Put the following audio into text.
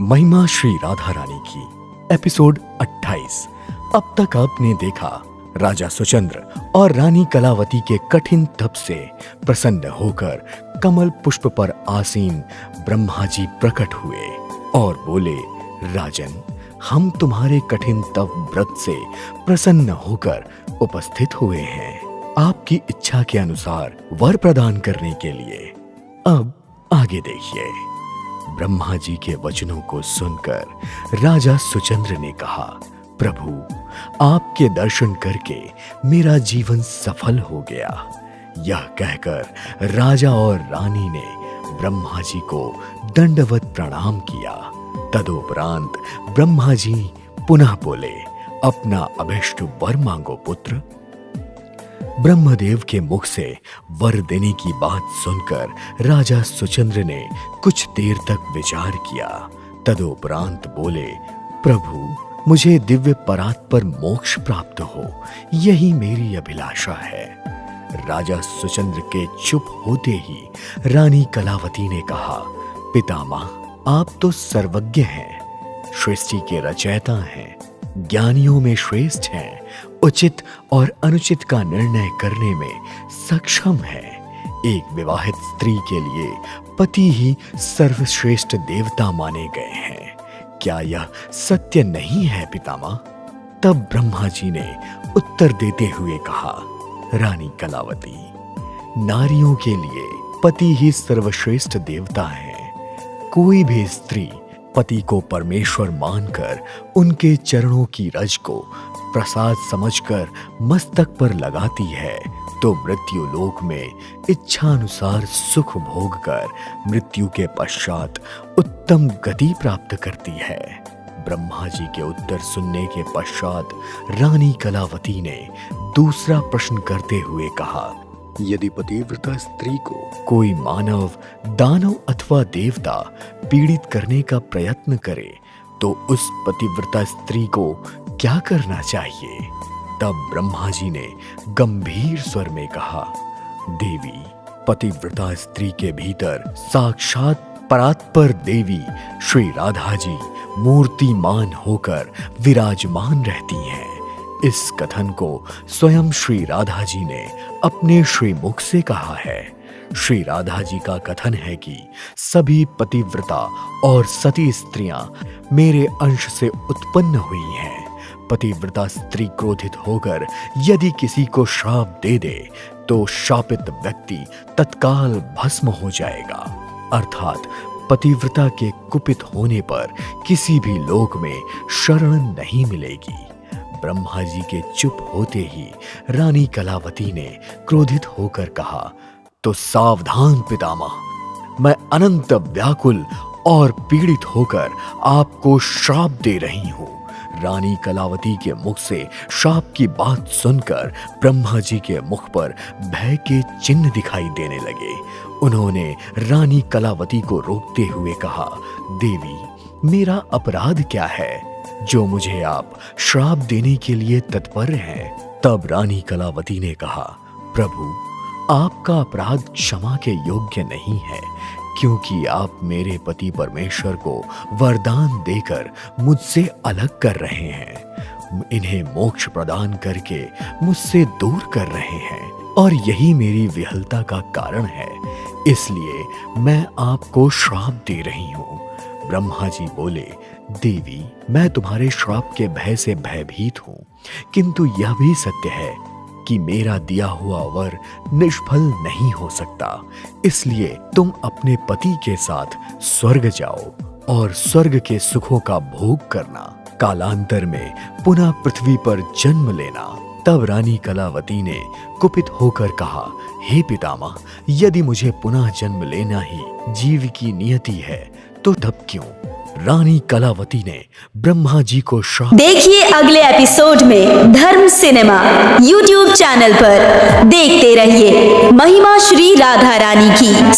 महिमा श्री राधा रानी की एपिसोड 28। अब तक आपने देखा राजा सुचंद्र और रानी कलावती के कठिन तप से प्रसन्न होकर कमल पुष्प पर आसीन ब्रह्मा जी प्रकट हुए और बोले, राजन, हम तुम्हारे कठिन तप व्रत से प्रसन्न होकर उपस्थित हुए हैं आपकी इच्छा के अनुसार वर प्रदान करने के लिए। अब आगे देखिए। ब्रह्मा जी के वचनों को सुनकर राजा सुचंद्र ने कहा, प्रभु, आपके दर्शन करके मेरा जीवन सफल हो गया। यह कहकर राजा और रानी ने ब्रह्मा जी को दंडवत प्रणाम किया। तदुपरांत ब्रह्मा जी पुनः बोले, अपना अभिष्ट वर मांगो पुत्र। ब्रह्मदेव के मुख से वर देने की बात सुनकर राजा सुचंद्र ने कुछ देर तक विचार किया। तदुपरांत बोले, प्रभु, मुझे दिव्य परात पर मोक्ष प्राप्त हो, यही मेरी अभिलाषा है। राजा सुचंद्र के चुप होते ही रानी कलावती ने कहा, पितामह, आप तो सर्वज्ञ हैं, सृष्टि के रचयिता हैं, ज्ञानियों में श्रेष्ठ हैं, उचित और अनुचित का निर्णय करने में सक्षम है। एक विवाहित स्त्री के लिए पति ही सर्वश्रेष्ठ देवता माने गए हैं। क्या यह सत्य नहीं है पितामह? तब ब्रह्मा जी ने उत्तर देते हुए कहा, रानी कलावती, नारियों के लिए पति ही सर्वश्रेष्ठ देवता है। कोई भी स्त्री पति को परमेश्वर मानकर उनके चरणों की रज को प्रसाद समझकर मस्तक पर लगाती है तो मृत्यु लोक में इच्छानुसार सुख भोग कर मृत्यु के पश्चात उत्तम गति प्राप्त करती है। ब्रह्मा जी के उत्तर सुनने के पश्चात रानी कलावती ने दूसरा प्रश्न करते हुए कहा, यदि पतिव्रता स्त्री को कोई मानव, दानव अथवा देवता पीड़ित करने का प्रयत्न करे तो उस पतिव्रता स्त्री को क्या करना चाहिए? तब ब्रह्मा जी ने गंभीर स्वर में कहा, देवी, पतिव्रता स्त्री के भीतर साक्षात परात्पर देवी श्री राधा जी मूर्तिमान होकर विराजमान रहती हैं। इस कथन को स्वयं श्री राधा जी ने अपने श्री मुख से कहा है। श्री राधा जी का कथन है कि सभी पतिव्रता और सती स्त्रियां मेरे अंश से उत्पन्न हुई हैं। पतिव्रता स्त्री क्रोधित होकर यदि किसी को श्राप दे दे तो शापित व्यक्ति तत्काल भस्म हो जाएगा, अर्थात पतिव्रता के कुपित होने पर किसी भी लोक में शरण नहीं मिलेगी। ब्रह्मा जी के चुप होते ही रानी कलावती ने क्रोधित होकर कहा, तो सावधान पितामह, मैं अनंत व्याकुल और पीड़ित होकर आपको श्राप दे रही हूं। रानी कलावती के मुख से श्राप की बात सुनकर ब्रह्मा जी के मुख पर भय के चिन्ह दिखाई देने लगे। उन्होंने रानी कलावती को रोकते हुए कहा, देवी, मेरा अपराध क्या है जो मुझे आप श्राप देने के लिए तत्पर हैं? तब रानी कलावती ने कहा, प्रभु, आपका अपराध क्षमा के योग्य नहीं है, क्योंकि आप मेरे पति परमेश्वर को वरदान देकर मुझसे अलग कर रहे हैं, इन्हें मोक्ष प्रदान करके मुझसे दूर कर रहे हैं, और यही मेरी विहलता का कारण है, इसलिए मैं आपको श्राप दे रही हूँ। ब्रह्मा जी बोले, देवी, मैं तुम्हारे श्राप के भय से भयभीत हूं, किंतु यह भी सत्य है कि मेरा दिया हुआ वर निष्फल नहीं हो सकता, इसलिए तुम अपने पति के साथ स्वर्ग जाओ और स्वर्ग के सुखों का भोग करना, कालांतर में पुनः पृथ्वी पर जन्म लेना। तब रानी कलावती ने कुपित होकर कहा, हे पितामह, यदि मुझे पुनः जन्म लेना ही जीव की नियति है तो तब क्यों? रानी कलावती ने ब्रह्मा जी को श्राप। देखिए अगले एपिसोड में धर्म सिनेमा YouTube चैनल पर। देखते रहिए महिमा श्री राधा रानी की।